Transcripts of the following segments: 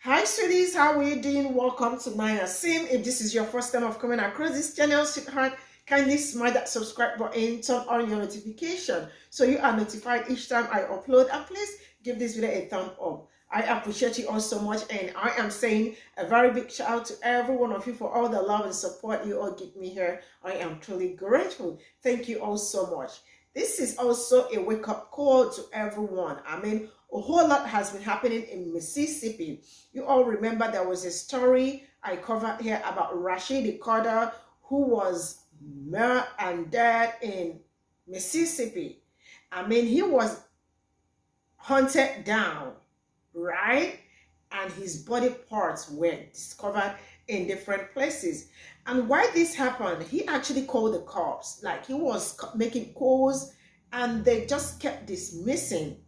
Hi sweeties, how are you doing? Welcome to my sim. If this is your first time of coming across this channel, sweetheart, kindly smash that subscribe button, turn on your notification so you are notified each time I upload, and please give this video a thumb up. I appreciate you all so much, and I am saying a very big shout out to every one of you for all the love and support you all give me here. I am truly grateful. Thank you all so much. This is also a wake-up call to everyone. A whole lot has been happening in Mississippi. You all remember there was a story I covered here about Rashid Carter, who was murdered and dead in Mississippi. He was hunted down, right? And his body parts were discovered in different places. And why this happened, he actually called the cops. Like, he was making calls and they just kept dismissing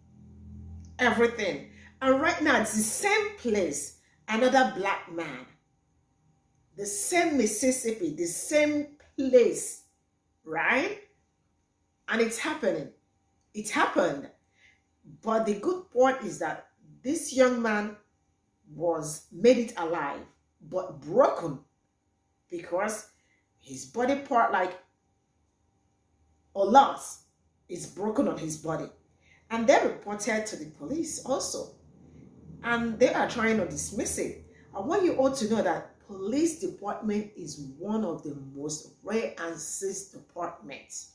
everything. And right now, it's the same place, another black man, the same Mississippi, the same place, right? And it's happening. It happened. But the good part is that this young man was made it alive, but broken, because his body part, like a lot, is broken on his body. And they reported to the police also. And they are trying to dismiss it. I want you all to know that police department is one of the most rare and safe departments.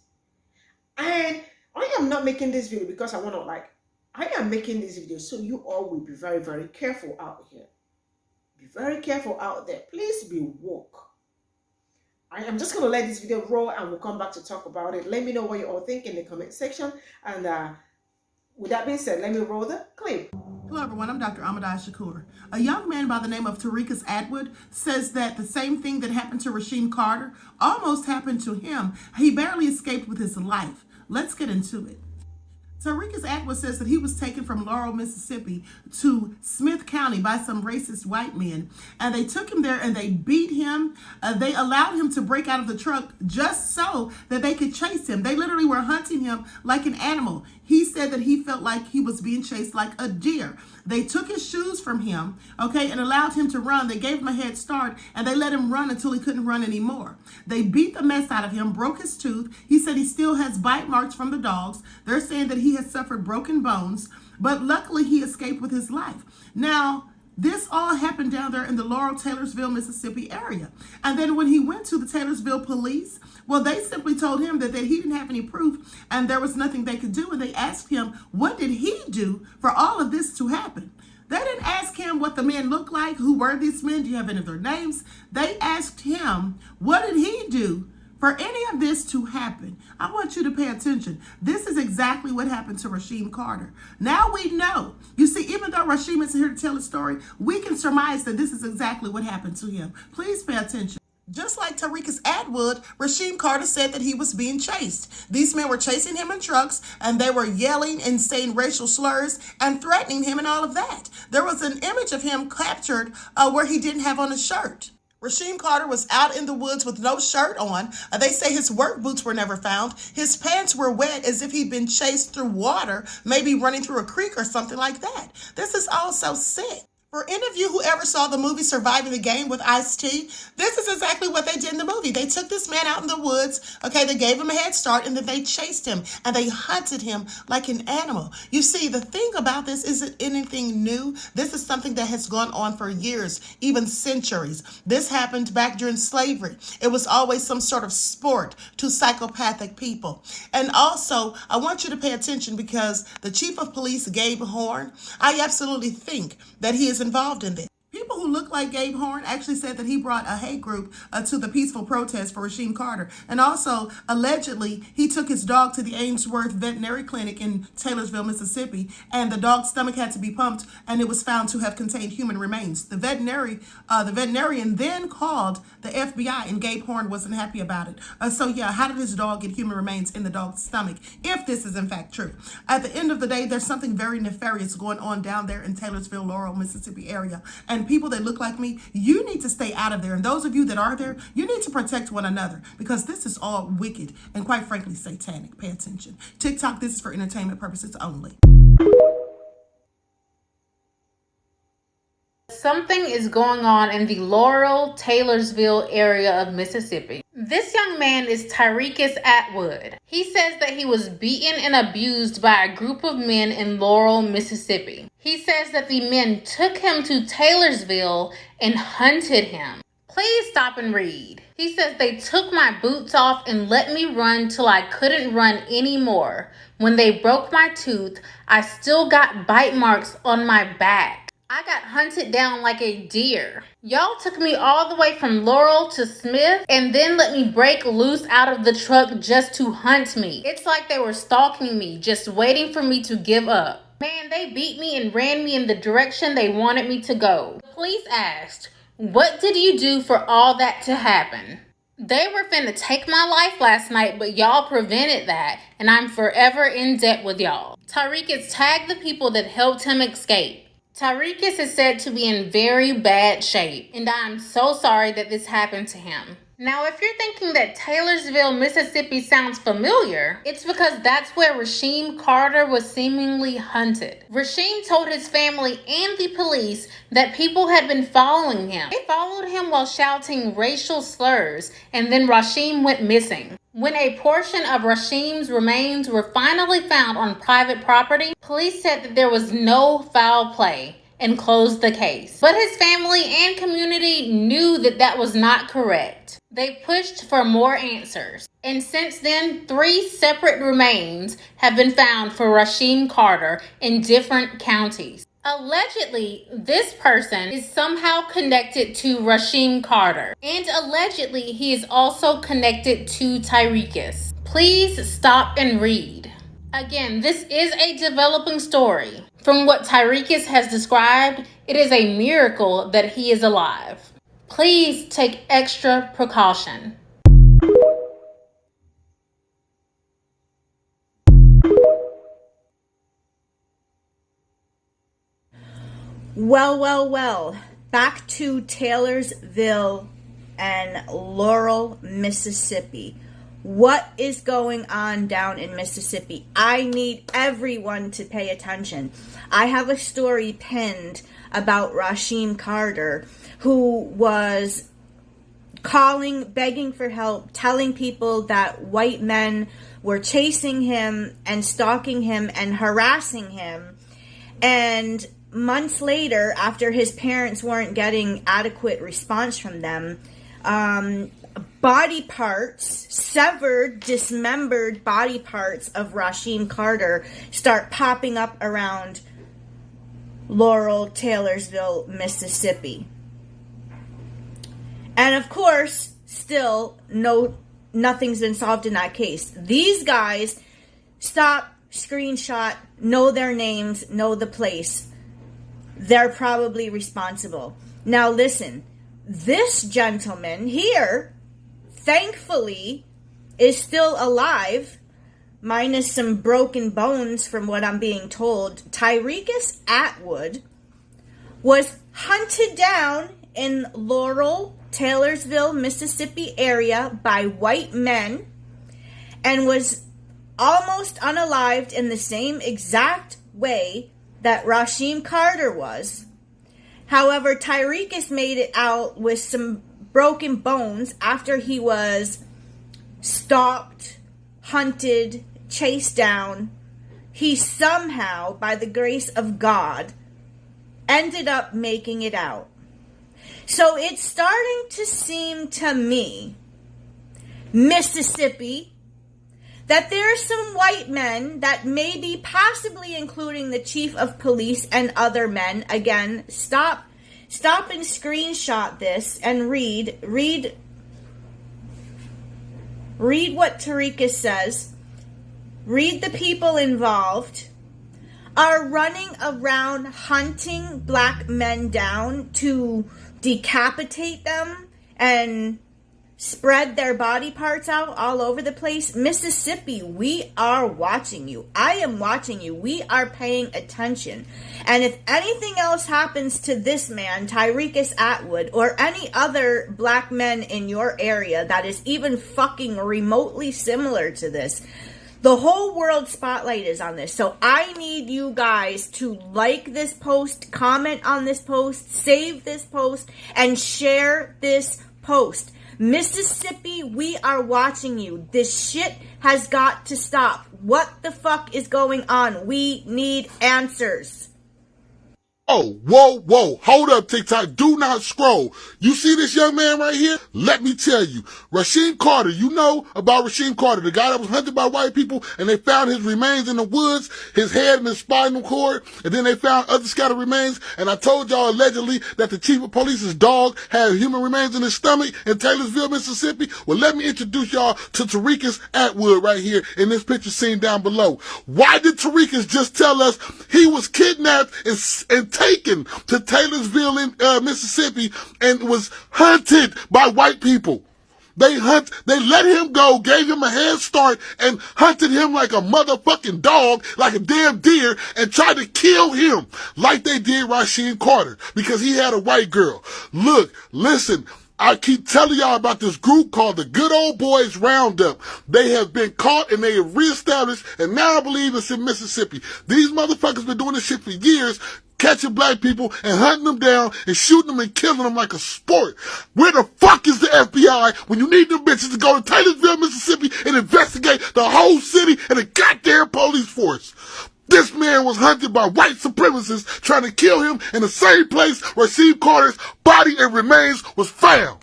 And I am not making this video because I want to I am making this video so you all will be very, very careful out here. Be very careful out there. Please be woke. I am just going to let this video roll and we'll come back to talk about it. Let me know what you all think in the comment section. And with that being said, let me roll the clip. Hello everyone, I'm Dr. Amadai Shakur. A young man by the name of Tariqus Atwood says that the same thing that happened to Rasheem Carter almost happened to him. He barely escaped with his life. Let's get into it. Tariqus Atwood says that he was taken from Laurel, Mississippi to Smith County by some racist white men. And they took him there and they beat him. They allowed him to break out of the truck just so that they could chase him. They literally were hunting him like an animal. He said that he felt like he was being chased like a deer. They took his shoes from him, okay, and allowed him to run. They gave him a head start and they let him run until he couldn't run anymore. They beat the mess out of him, broke his tooth. He said he still has bite marks from the dogs. They're saying that he has suffered broken bones, but luckily he escaped with his life. Now, this all happened down there in the Laurel, Taylorsville, Mississippi area. And then when he went to the Taylorsville police, well, they simply told him that he didn't have any proof and there was nothing they could do. And they asked him, what did he do for all of this to happen? They didn't ask him what the men looked like. Who were these men? Do you have any of their names? They asked him, what did he do for any of this to happen? I want you to pay attention. This is exactly what happened to Rasheem Carter. Now we know. You see, even though Rasheem isn't here to tell his story, we can surmise that this is exactly what happened to him. Please pay attention. Just like Tariqus Atwood, Rasheem Carter said that he was being chased. These men were chasing him in trucks and they were yelling and saying racial slurs and threatening him and all of that. There was an image of him captured where he didn't have on a shirt. Rasheem Carter was out in the woods with no shirt on. They say his work boots were never found. His pants were wet as if he'd been chased through water, maybe running through a creek or something like that. This is all so sick. For any of you who ever saw the movie Surviving the Game with Ice-T, this is exactly what they did in the movie. They took this man out in the woods, okay, they gave him a head start, and then they chased him, and they hunted him like an animal. You see, the thing about this isn't anything new. This is something that has gone on for years, even centuries. This happened back during slavery. It was always some sort of sport to psychopathic people. And also, I want you to pay attention because the chief of police, Gabe Horn, I absolutely think that he is involved in this. People who look like Gabe Horn actually said that he brought a hate group to the peaceful protest for Rasheem Carter. And also, allegedly, he took his dog to the Ainsworth Veterinary Clinic in Taylorsville, Mississippi, and the dog's stomach had to be pumped, and it was found to have contained human remains. The veterinarian then called the FBI, and Gabe Horn wasn't happy about it. So yeah, how did his dog get human remains in the dog's stomach, if this is in fact true? At the end of the day, there's something very nefarious going on down there in Taylorsville, Laurel, Mississippi area. And people that look like me, you need to stay out of there. And those of you that are there, you need to protect one another because this is all wicked and quite frankly satanic. Pay attention. TikTok, this is for entertainment purposes only. Something is going on in the Laurel, Taylorsville area of Mississippi. This young man is Tyrekus Atwood. He says that he was beaten and abused by a group of men in Laurel, Mississippi. He says that the men took him to Taylorsville and hunted him. Please stop and read. He says they took my boots off and let me run till I couldn't run anymore. When they broke my tooth, I still got bite marks on my back. I got hunted down like a deer. Y'all took me all the way from Laurel to Smith and then let me break loose out of the truck just to hunt me. It's like they were stalking me, just waiting for me to give up. Man, they beat me and ran me in the direction they wanted me to go. The police asked, "What did you do for all that to happen?" They were finna take my life last night, but y'all prevented that, and I'm forever in debt with y'all. Tyrekus tagged the people that helped him escape. Tyrekus is said to be in very bad shape, and I'm so sorry that this happened to him. Now, if you're thinking that Taylorsville, Mississippi sounds familiar, it's because that's where Rasheem Carter was seemingly hunted. Rasheem told his family and the police that people had been following him. They followed him while shouting racial slurs, and then Rasheem went missing. When a portion of Rasheem's remains were finally found on private property, police said that there was no foul play and closed the case. But his family and community knew that that was not correct. They pushed for more answers. And since then, 3 separate remains have been found for Rasheem Carter in different counties. Allegedly, this person is somehow connected to Rasheem Carter. And allegedly, he is also connected to Tyrekus. Please stop and read. Again, this is a developing story. From what Tyrekus has described, it is a miracle that he is alive. Please take extra precaution. Well. Back to Taylorsville and Laurel, Mississippi. What is going on down in Mississippi? I need everyone to pay attention. I have a story pinned about Rasheem Carter, who was calling, begging for help, telling people that white men were chasing him and stalking him and harassing him. And months later, after his parents weren't getting adequate response from them, body parts, severed, dismembered body parts of Rasheem Carter start popping up around Laurel, Taylorsville, Mississippi. And of course, still nothing's been solved in that case. These guys stop, screenshot, know their names, know the place. They're probably responsible. Now listen, this gentleman here, thankfully, is still alive, minus some broken bones from what I'm being told. Tyrekus Atwood was hunted down in Laurel, Taylorsville, Mississippi area by white men and was almost unalived in the same exact way that Rasheem Carter was. However, Tyrekus made it out with some broken bones after he was stalked, hunted, chased down. He somehow, by the grace of God, ended up making it out. So it's starting to seem to me, Mississippi, that there are some white men that may be possibly including the chief of police and other men. Again, stop and screenshot this and read what Tyrekus says. Read the people involved are running around hunting black men down to decapitate them and spread their body parts out all over the place. Mississippi, we are watching you. I am watching you. We are paying attention. And if anything else happens to this man, Tyrekus Atwood, or any other black men in your area that is even fucking remotely similar to this, The whole world spotlight is on this. So I need you guys to like this post, comment on this post, save this post, and share this post. Mississippi, we are watching you. This shit has got to stop. What the fuck is going on? We need answers. Oh, whoa, hold up, TikTok. Do not scroll. You see this young man right here? Let me tell you. Rasheem Carter, you know about Rasheem Carter, the guy that was hunted by white people, and they found his remains in the woods, his head and his spinal cord, and then they found other scattered remains, and I told y'all allegedly that the chief of police's dog had human remains in his stomach in Taylorsville, Mississippi. Well, let me introduce y'all to Tariqus Atwood right here in this picture seen down below. Why did Tariqus just tell us he was kidnapped and taken to Taylorsville in Mississippi and was hunted by white people? They let him go, gave him a head start, and hunted him like a motherfucking dog, like a damn deer, and tried to kill him like they did Rasheem Carter because he had a white girl. Look, listen, I keep telling y'all about this group called the Good Old Boys Roundup. They have been caught and they have reestablished, and now I believe it's in Mississippi. These motherfuckers been doing this shit for years, catching black people and hunting them down and shooting them and killing them like a sport. Where the fuck is the FBI when you need them bitches to go to Taylorsville, Mississippi and investigate the whole city and the goddamn police force? This man was hunted by white supremacists trying to kill him in the same place where Rasheem Carter's body and remains was found.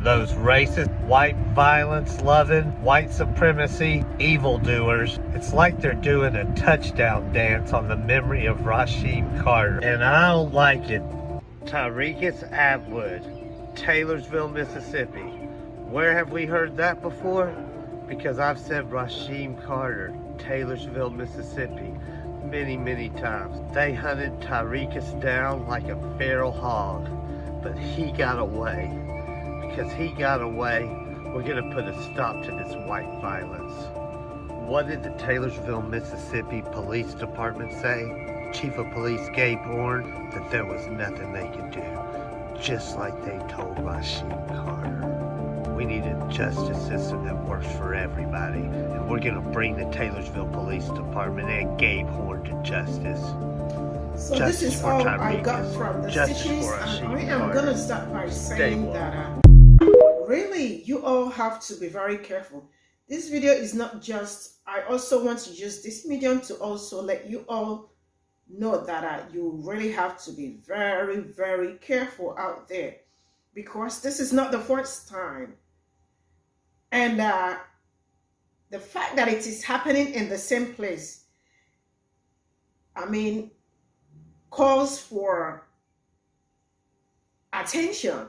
Those racist, white violence-loving, white supremacy evildoers. It's like they're doing a touchdown dance on the memory of Rasheem Carter. And I don't like it. Tariqus Atwood, Taylorsville, Mississippi. Where have we heard that before? Because I've said Rasheem Carter, Taylorsville, Mississippi, many, many times. They hunted Tariqus down like a feral hog, but he got away. Because he got away, we're going to put a stop to this white violence. What did the Taylorsville, Mississippi Police Department say? Chief of Police Gabe Horn, that there was nothing they could do, just like they told Rasheem Carter. We need a justice system that works for everybody, and we're going to bring the Taylorsville Police Department and Gabe Horn to justice. So Justice this is for all Tariqus. I got from the Justice stitches, for and Rasheem I am Carter. going to start by saying Day that really, you all have to be very careful. This video is not just, I also want to use this medium to also let you all know that you really have to be very, very careful out there, because this is not the first time. And the fact that it is happening in the same place, I mean, calls for attention,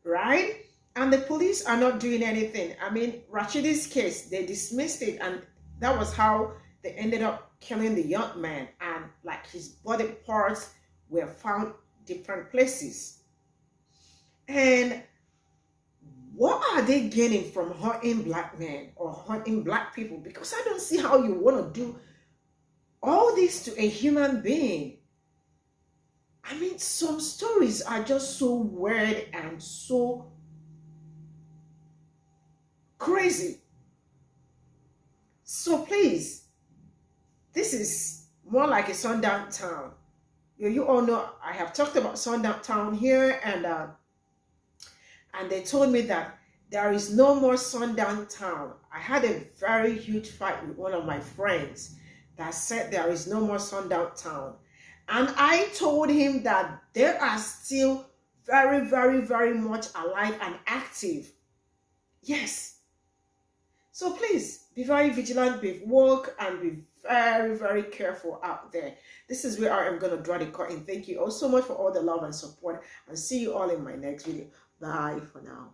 right? And the police are not doing anything. I mean, Rashidi's case, they dismissed it, and that was how they ended up killing the young man, and like his body parts were found different places. And what are they gaining from hunting black men or hunting black people? Because I don't see how you want to do all this to a human being. I mean, some stories are just so weird and so crazy. So please, this is more like a sundown town. You all know I have talked about sundown town here, and they told me that there is no more sundown town. I had a very huge fight with one of my friends that said there is no more sundown town. And I told him that there are still very, very, very much alive and active. Yes. So please, be very vigilant, be woke, and be very, very careful out there. This is where I am going to draw the curtain. Thank you all so much for all the love and support, and see you all in my next video. Bye for now.